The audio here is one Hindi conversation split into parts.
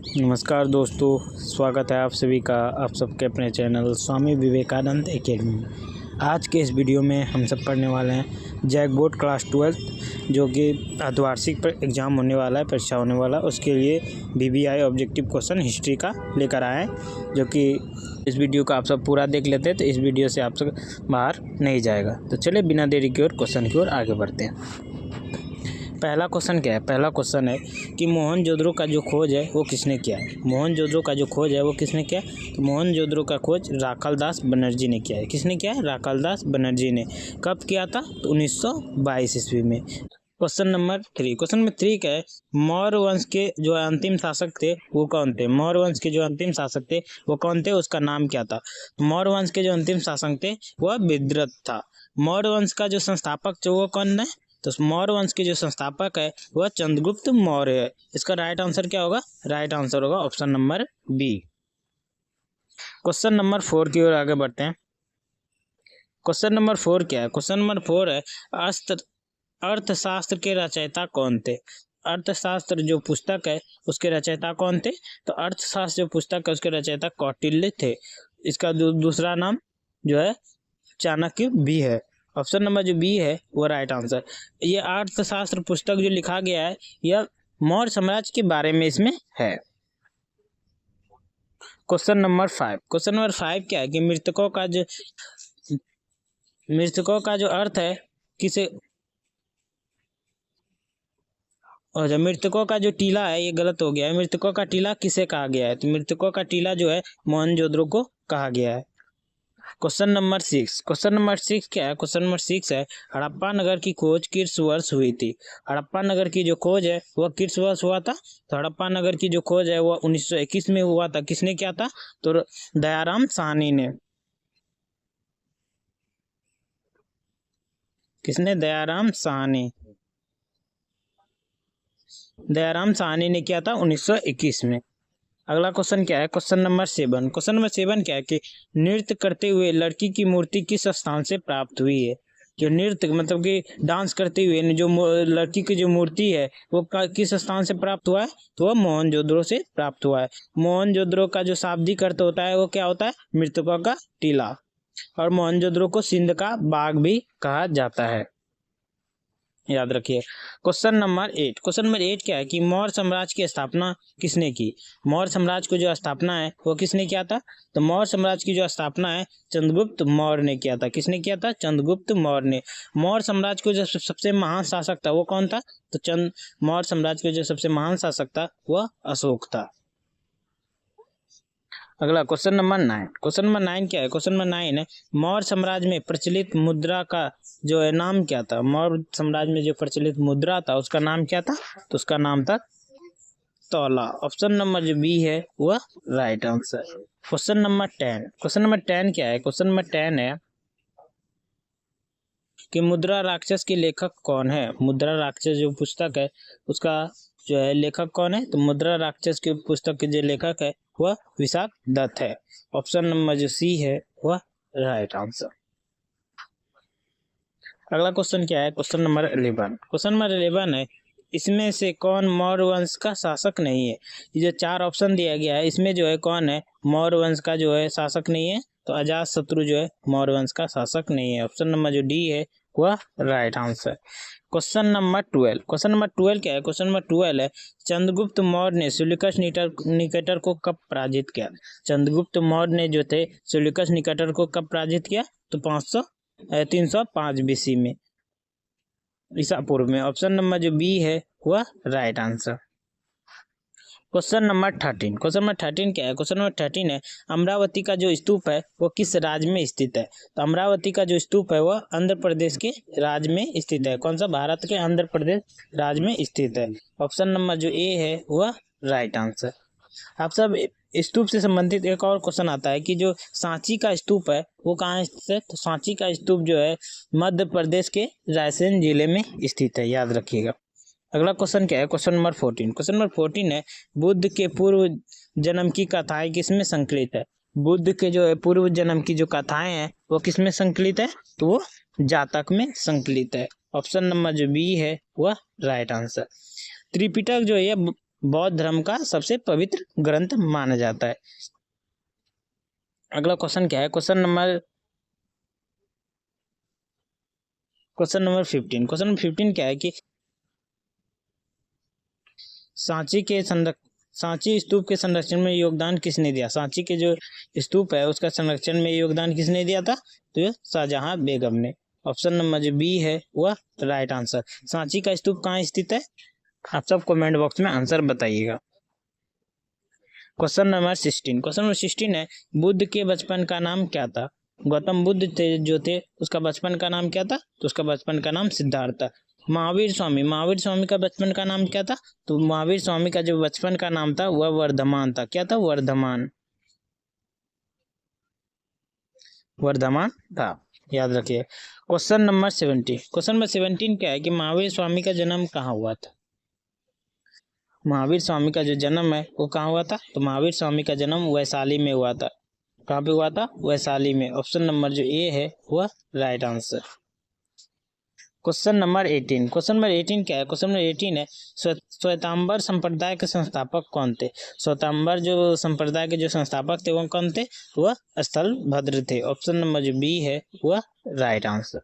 नमस्कार दोस्तों, स्वागत है आप सभी का आप सबके अपने चैनल स्वामी विवेकानंद एकेडमी में। आज के इस वीडियो में हम सब पढ़ने वाले हैं जैक बोर्ड क्लास 12 जो कि अर्धवार्षिक पर एग्ज़ाम होने वाला है, परीक्षा होने वाला है। उसके लिए BBI ऑब्जेक्टिव क्वेश्चन हिस्ट्री का लेकर आए हैं, जो कि इस वीडियो का आप सब पूरा देख लेते हैं तो इस वीडियो से आप सब बाहर नहीं जाएगा। तो चलिए बिना देरी की ओर क्वेश्चन की ओर आगे बढ़ते हैं। पहला क्वेश्चन क्या है? पहला क्वेश्चन है कि मोहनजोदड़ो का जो खोज है वो किसने किया है। मोहनजोदड़ो का जो खोज है वो किसने किया? तो मोहनजोदड़ो का खोज राखालदास बनर्जी ने किया है। किसने किया है? राखालदास बनर्जी ने। कब किया था? तो 1922 ईस्वी में। Question number 3। क्वेश्चन नंबर 3 क्या है? मौर्य वंश के जो अंतिम शासक थे वो कौन थे? मौर्य वंश के जो अंतिम शासक थे वो कौन थे? उसका नाम क्या था? मौर्य वंश के जो अंतिम शासक थे वह विद्रथ था। मौर्य वंश का जो संस्थापक थे वो कौन है? तो मौर्य वंश के जो संस्थापक है वह चंद्रगुप्त मौर्य है। इसका राइट आंसर क्या होगा? राइट आंसर होगा option number B. Question number 4 की ओर आगे बढ़ते हैं। क्वेश्चन नंबर 4 क्या है? क्वेश्चन नंबर 4 है अर्थशास्त्र के रचयिता कौन थे? अर्थशास्त्र जो पुस्तक है उसके रचयिता कौन थे? तो अर्थशास्त्र जो पुस्तक है उसके रचयिता कौटिल्य थे। इसका दूसरा नाम जो है चाणक्य भी है। ऑप्शन नंबर जो बी है वो राइट आंसर। ये अर्थशास्त्र पुस्तक जो लिखा गया है यह मौर्य साम्राज्य के बारे में इसमें है। Question number 5। क्वेश्चन नंबर 5 क्या है कि मृतकों का जो अर्थ है किसे, और मृतकों का जो टीला है ये गलत हो गया है। मृतकों का टीला किसे कहा गया है? तो मृतकों का टीला जो है मोहनजोदड़ो को कहा गया है। Question number 6। क्वेश्चन नंबर 6 क्या है? क्वेश्चन नंबर 6 है हड़प्पा नगर की खोज किस वर्ष हुई थी? हड़प्पा नगर की जो खोज है वह किस वर्ष हुआ था? तो हड़प्पा नगर की जो खोज है वह 1921 में हुआ था। किसने किया था? तो दयाराम साहनी ने। किसने? दयाराम साहनी ने किया था 1921 में। अगला क्वेश्चन क्या है? Question number 7। क्वेश्चन नंबर 7 क्या है कि नृत्य करते हुए लड़की की मूर्ति किस स्थान से प्राप्त हुई है? जो नृत्य मतलब कि डांस करते हुए जो लड़की की जो मूर्ति है वो किस स्थान से प्राप्त हुआ है? तो वह मोहनजोदड़ो से प्राप्त हुआ है। मोहनजोदड़ो का जो शाब्दिक अर्थ होता है वो क्या होता है? मृतकों का टीला। और मोहनजोदड़ो को सिंध का बाग भी कहा जाता है, याद रखिए। Question number 8। क्वेश्चन नंबर 8 क्या है कि मौर्य साम्राज्य की स्थापना किसने की? मौर्य साम्राज्य को जो स्थापना है वो किसने किया था? तो मौर्य साम्राज्य की जो स्थापना है चंद्रगुप्त मौर्य ने किया था। किसने किया था? चंद्रगुप्त मौर्य ने। मौर्य साम्राज्य को जो सबसे महान शासक था वो कौन था? तो मौर्य साम्राज्य के जो सबसे महान शासक था वह अशोक था। अगला क्वेश्चन नंबर 9। क्वेश्चन नंबर 9 क्या है? क्वेश्चन नंबर 9 है मौर्य साम्राज्य में प्रचलित मुद्रा का जो है नाम क्या था? मौर्य साम्राज्य में जो प्रचलित मुद्रा था उसका नाम क्या था? तो उसका नाम था तौला। ऑप्शन नंबर जो बी है वह right answer. Question number 10। Question number 10 क्या है? क्वेश्चन नंबर 10 है कि मुद्रा राक्षस के लेखक कौन है? मुद्रा राक्षस जो पुस्तक है उसका जो है लेखक कौन है? तो मुद्रा राक्षस की पुस्तक के जो लेखक है वह विशाख दत्त है। ऑप्शन नंबर जो सी है वह राइट आंसर। अगला क्वेश्चन क्या है? Question number 11। क्वेश्चन नंबर 11 है इसमें से कौन मौर्य वंश का शासक नहीं है? ये जो 4 ऑप्शन दिया गया है इसमें जो है कौन है मौर्य वंश का जो है शासक नहीं है? तो अजातशत्रु जो है मौर्य वंश का शासक नहीं है। ऑप्शन नंबर जो डी है वह right answer. Question number 12। Question number 12 क्या है? क्वेश्चन नंबर 12 है चंद्रगुप्त मौर्य ने सेल्यूकस निकेटर को कब पराजित किया? चंद्रगुप्त मौर्य ने जो थे सेल्यूकस निकेटर को कब पराजित किया? तो 305 BC में, ईसा पूर्व में। ऑप्शन नंबर जो बी है वह right answer. Question number 13। Question number 13 क्या है? क्वेश्चन नंबर 13 है अमरावती का जो स्तूप है वो किस राज्य में स्थित है? तो अमरावती का जो स्तूप है वह आंध्र प्रदेश के राज्य में स्थित है। कौन सा? भारत के आंध्र प्रदेश राज्य में स्थित है। ऑप्शन नंबर जो ए है वह राइट आंसर। आप सब स्तूप से संबंधित एक और क्वेश्चन आता है कि जो सांची का स्तूप है वो कहाँ स्थित है? तो सांची का स्तूप जो है मध्य प्रदेश के रायसेन जिले में स्थित है, याद रखिएगा। अगला क्वेश्चन क्या है? Question number 14। क्वेश्चन नंबर 14 है बुद्ध के पूर्व जन्म की कथाएं किसमें संकलित है? बुद्ध के जो है पूर्व जन्म की जो कथाएं हैं वो किसमें संकलित है? तो वो जातक में संकलित है। ऑप्शन नंबर जो बी है वह राइट आंसर। त्रिपिटक जो है बौद्ध धर्म का सबसे पवित्र ग्रंथ माना जाता है। अगला क्वेश्चन क्या है, क्वेश्चन नंबर 15। क्वेश्चन नंबर 15 क्या है कि सांची स्तूप के संरक्षण में योगदान किसने दिया? सांची के जो स्तूप है उसका संरक्षण में योगदान किसने दिया था? तो ये शाहजहां बेगम ने। ऑप्शन नंबर जो बी है वह राइट आंसर। सांची का स्तूप कहाँ स्थित है? आप सब कमेंट बॉक्स में आंसर बताइएगा। Question number 16। क्वेश्चन नंबर 16 है, बुद्ध के बचपन का नाम क्या था? गौतम बुद्ध थे उसका बचपन का नाम क्या था? तो उसका बचपन का नाम सिद्धार्थ था। महावीर स्वामी का बचपन का नाम क्या था? तो महावीर स्वामी का जो बचपन का नाम था वह वर्धमान था। क्या था? वर्धमान था, याद रखिए। क्वेश्चन नंबर 17 क्या है कि महावीर स्वामी का जन्म कहाँ हुआ था? महावीर स्वामी का जो जन्म है वो कहाँ हुआ था? तो महावीर स्वामी का जन्म वैशाली में हुआ था। कहाँ पे हुआ था? वैशाली में। ऑप्शन नंबर जो ए है वह राइट आंसर। क्वेश्चन नंबर 18 क्या है? क्वेश्चन नंबर 18 है, श्वेतांबर संप्रदाय के संस्थापक कौन थे? श्वेतांबर जो संप्रदाय के जो संस्थापक थे वो कौन थे? वह स्थलभद्र थे। ऑप्शन नंबर जो बी है वह राइट आंसर।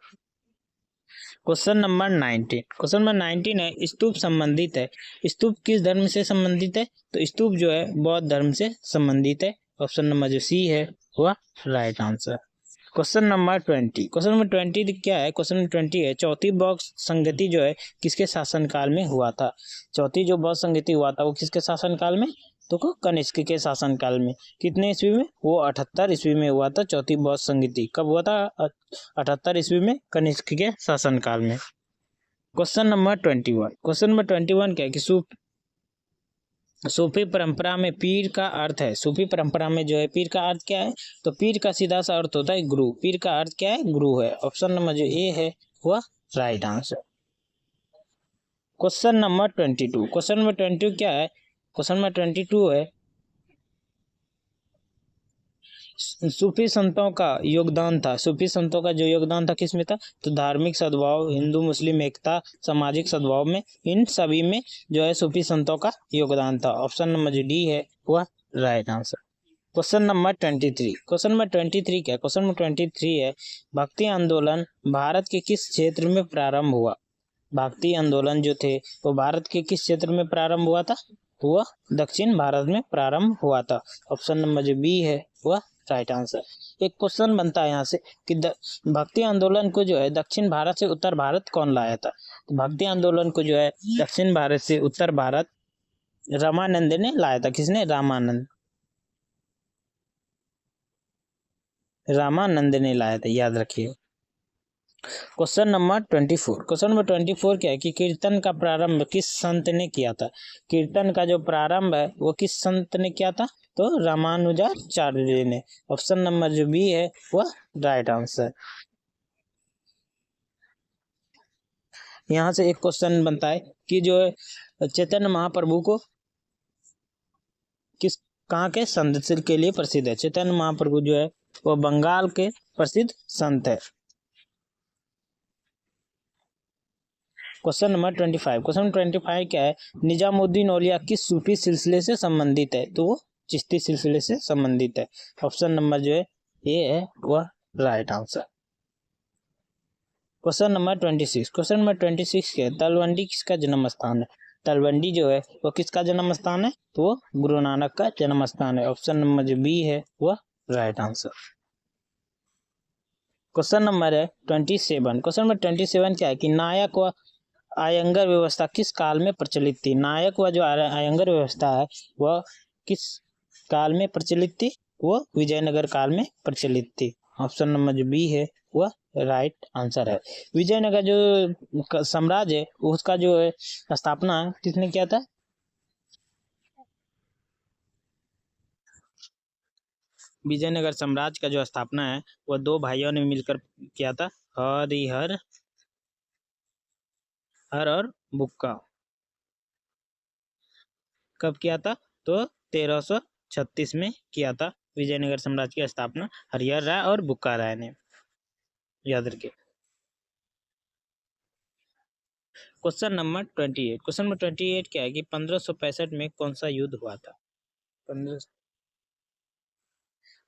क्वेश्चन नंबर 19 है, स्तूप संबंधित है। स्तूप किस धर्म से संबंधित है? तो स्तूप जो है बौद्ध धर्म से संबंधित है। ऑप्शन नंबर जो सी है वह राइट आंसर। क्वेश्चन नंबर 20 क्या है? क्वेश्चन नंबर 20 है, चौथी बौद्ध संगति जो है किसके शासनकाल में हुआ था? चौथी जो बौद्ध संगति हुआ था वो किसके शासनकाल में? तो कनिष्क के शासनकाल में। कितने ईस्वी में? वो 78 ईस्वी में हुआ था चौथी बौद्ध संगति। कब हुआ था? 78 ईस्वी में, कनिष्क के शासनकाल में। क्वेश्चन नंबर 21 क्या है कि सूफी परंपरा में पीर का अर्थ है। सूफी परंपरा में जो है पीर का अर्थ क्या है? तो पीर का सीधा सा अर्थ होता है गुरु। पीर का अर्थ क्या है? गुरु है। ऑप्शन नंबर जो ए है वह राइट आंसर। क्वेश्चन नंबर 22 क्या है? क्वेश्चन नंबर 22 है, सूफी संतों का योगदान था। सूफी संतों का जो योगदान था किसमें था? तो धार्मिक सद्भाव, हिंदू मुस्लिम एकता, सामाजिक सद्भाव में, इन सभी में जो है सूफी संतों का योगदान था। ऑप्शन नंबर जो डी है वह राइट आंसर। क्वेश्चन नंबर 23 क्या है? क्वेश्चन नंबर 23 है, भक्ति आंदोलन भारत के किस क्षेत्र में प्रारंभ हुआ? भक्ति आंदोलन जो थे वो भारत के किस क्षेत्र में प्रारंभ हुआ था? तो वह दक्षिण भारत में प्रारंभ हुआ था। ऑप्शन नंबर जो बी है वह राइट आंसर। एक क्वेश्चन बनता है यहाँ से कि भक्ति आंदोलन को जो है दक्षिण भारत से उत्तर भारत कौन लाया था? तो भक्ति आंदोलन को जो है दक्षिण भारत से उत्तर भारत रामानंद ने लाया था। किसने? रामानंद ने लाया था, याद रखिए। क्वेश्चन नंबर 24 क्या है कि कीर्तन का प्रारंभ किस संत ने किया था? कीर्तन का जो प्रारंभ है वो किस संत ने किया था? तो रामानुजाचार्य ने। ऑप्शन नंबर जो बी है वह राइट आंसर। यहाँ से एक क्वेश्चन बनता है कि जो है चैतन्य महाप्रभु को किस कहाँ के संत के लिए प्रसिद्ध है? चैतन्य महाप्रभु जो है वो बंगाल के प्रसिद्ध संत है। क्वेश्चन नंबर 25 क्या है? निजामुद्दीन औलिया किस सूफी सिलसिले से संबंधित है? तो वो चिश्ती सिलसिले से संबंधित है। ऑप्शन नंबर जो है ए है वह राइट आंसर। क्वेश्चन नंबर 26 क्या है? तलवंडी किसका जन्म स्थान है? तलवंडी जो है वो किसका जन्म स्थान है? तो वो गुरु नानक का जन्म स्थान है। ऑप्शन नंबर जो बी है वह राइट आंसर। क्वेश्चन नंबर है 27 क्या है कि नायक व आयंगर व्यवस्था किस काल में प्रचलित थी? नायक व जो आयंगर व्यवस्था है वह किस काल में प्रचलित थी? वो विजयनगर काल में प्रचलित थी। ऑप्शन नंबर जो बी है वह राइट आंसर है। विजयनगर जो साम्राज्य है उसका जो है स्थापना किसने किया था? विजयनगर साम्राज्य का जो स्थापना है वह दो भाइयों ने मिलकर किया था, हरिहर हर और बुक्का। कब किया था? तो 1336 में किया था विजयनगर साम्राज्य की स्थापना हरिहर राय और बुक्का राय ने, याद रखिए। Question number 28। क्वेश्चन नंबर 28 क्या है कि 1565 में कौन सा युद्ध हुआ था?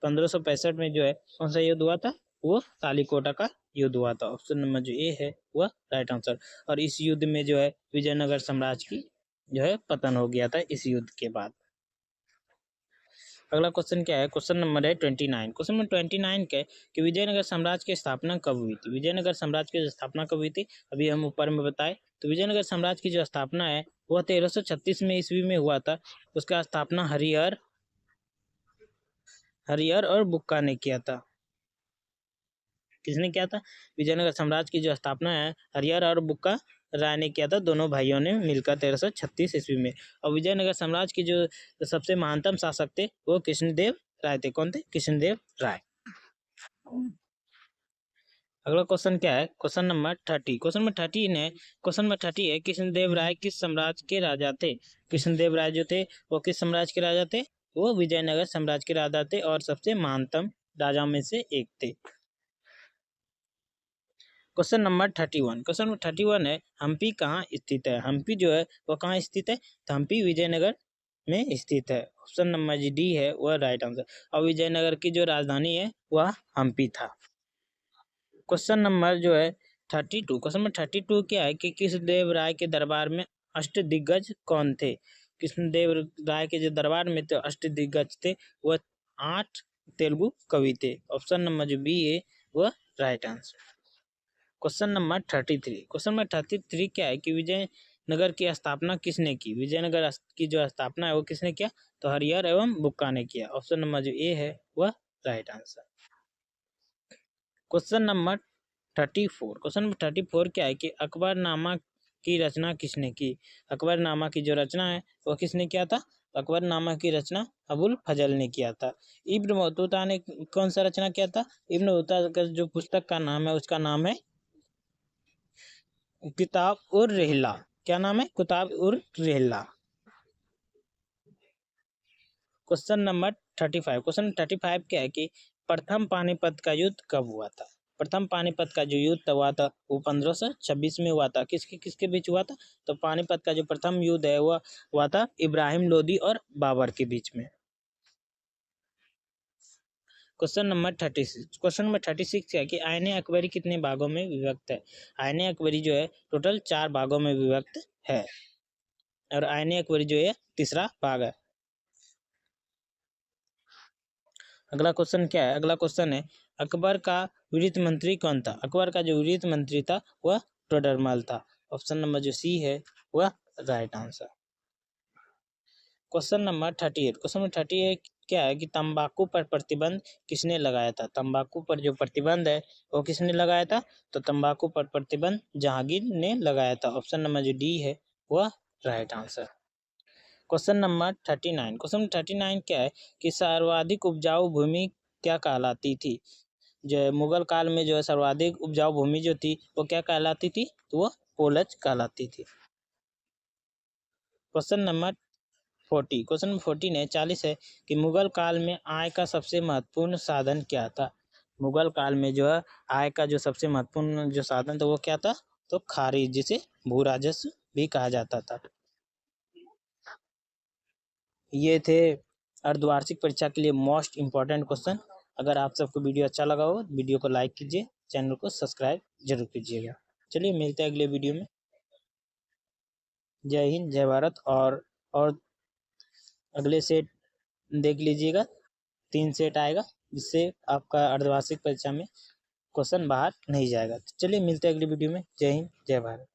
1565 में जो है कौन सा युद्ध हुआ था? वो तालीकोटा का युद्ध हुआ था। ऑप्शन नंबर जो ए है वह राइट आंसर। और इस युद्ध में जो है विजयनगर साम्राज्य की जो है पतन हो गया था इस युद्ध के बाद। अगला क्वेश्चन क्या है? क्वेश्चन नंबर है 29। क्वेश्चन नंबर 29 क्या है कि विजयनगर साम्राज्य की स्थापना कब हुई थी? विजयनगर साम्राज्य की स्थापना कब हुई थी? अभी हम ऊपर में बताए तो विजयनगर साम्राज्य की जो स्थापना है वह 1336 में ईस्वी में हुआ था। उसका स्थापना हरिहर और बुक्का ने किया था। किसने किया था? विजयनगर साम्राज्य की जो स्थापना है हरिहर और बुक्का राय ने किया था। दोनों भाइयों ने मिलकर 1336 ईस्वी में। और विजयनगर साम्राज्य की जो सबसे महानतम शासक थे वो कृष्णदेव राय थे। कौन थे? कृष्णदेव राय। अगला क्वेश्चन क्या है? Question number 30। क्वेश्चन नंबर 30 है कृष्णदेव राय किस साम्राज्य के राजा थे? कृष्णदेव राय जो थे वो किस साम्राज्य के राजा थे? वो विजयनगर साम्राज्य के राजा थे और सबसे महानतम राजाओं में से एक थे। Question number 31। क्वेश्चन नंबर 31 है हम्पी कहाँ स्थित है? हम्पी जो है वो कहाँ स्थित है? तो हम्पी विजयनगर में स्थित है। ऑप्शन नंबर डी है वह राइट आंसर। और विजयनगर की जो राजधानी है वह हम्पी था। क्वेश्चन नंबर जो है 32। क्वेश्चन नंबर 32 क्या है कि कृष्णदेव राय के दरबार में अष्टदिग्गज कौन थे? कृष्णदेव राय के जो दरबार में तो अष्टदिग्गज थे वह 8 तेलुगु कवि थे। ऑप्शन नंबर जो बी है वह right answer. Question number 33। Question number 33 क्या है कि विजयनगर की स्थापना किसने की? विजयनगर की जो स्थापना है वो किसने किया? तो हरिहर एवं बुक्का ने किया। ऑप्शन नंबर जो ए है वह right answer. Question number 34। Question number 34 क्या है कि अकबरनामा की रचना किसने की? अकबरनामा की जो रचना है वो किसने किया था? अकबरनामा की रचना अबुल फजल ने किया था। इब्न बतूता ने कौन सा रचना किया था? इब्न बतूता का जो पुस्तक का नाम है उसका नाम है किताब उर रहला। क्या नाम है? किताब उर रहला। Question number 35। क्वेश्चन 35 क्या है कि प्रथम पानीपत का युद्ध कब हुआ था? प्रथम पानीपत का जो युद्ध हुआ था वो 1526 में हुआ था। किसके किसके बीच हुआ था? तो पानीपत का जो प्रथम युद्ध है वह हुआ था इब्राहिम लोदी और बाबर के बीच में। Question number 36। क्वेश्चन नंबर 36 क्या है कि आईने अकबरी कितने भागों में विभक्त है? आईने अकबरी जो है टोटल 4 भागों में विभक्त है और आईने अकबरी जो है तीसरा भाग है। अगला क्वेश्चन क्या है? अगला क्वेश्चन है अकबर का वित्त मंत्री कौन था? अकबर का जो वित्त मंत्री था वह टोडरमल था। ऑप्शन नंबर जो सी है वह right answer. Question number 38। Question number 38 क्या है कि तंबाकू पर प्रतिबंध किसने लगाया था? तंबाकू पर जो प्रतिबंध है वो किसने लगाया था? तो तंबाकू पर प्रतिबंध जहांगीर ने लगाया था। ऑप्शन नंबर जो डी है वह right answer. Question number 39। Question number 39 क्या है कि सर्वाधिक उपजाऊ भूमि क्या कहलाती थी? जो है मुगल काल में जो है सर्वाधिक उपजाऊ भूमि जो थी वो क्या कहलाती थी? तो वो पोलज कहलाती थी। Question number 40। क्वेश्चन नंबर 40 है 40 है कि मुगल काल में आय का सबसे महत्वपूर्ण साधन क्या था? मुगल काल में जो है आय का जो सबसे महत्वपूर्ण जो साधन था वो क्या था? तो खारिज, जिसे भू राजस्व भी कहा जाता था। ये थे अर्धवार्षिक परीक्षा के लिए मोस्ट इम्पॉर्टेंट क्वेश्चन। अगर आप सबको वीडियो अच्छा लगा हो वीडियो को लाइक कीजिए, चैनल को सब्सक्राइब जरूर कीजिएगा। चलिए मिलते हैं अगले वीडियो में। जय हिंद, जय भारत। और अगले सेट देख लीजिएगा, 3 सेट आएगा जिससे आपका अर्धवार्षिक परीक्षा में क्वेश्चन बाहर नहीं जाएगा। चलिए मिलते हैं अगली वीडियो में। जय हिंद, जय भारत।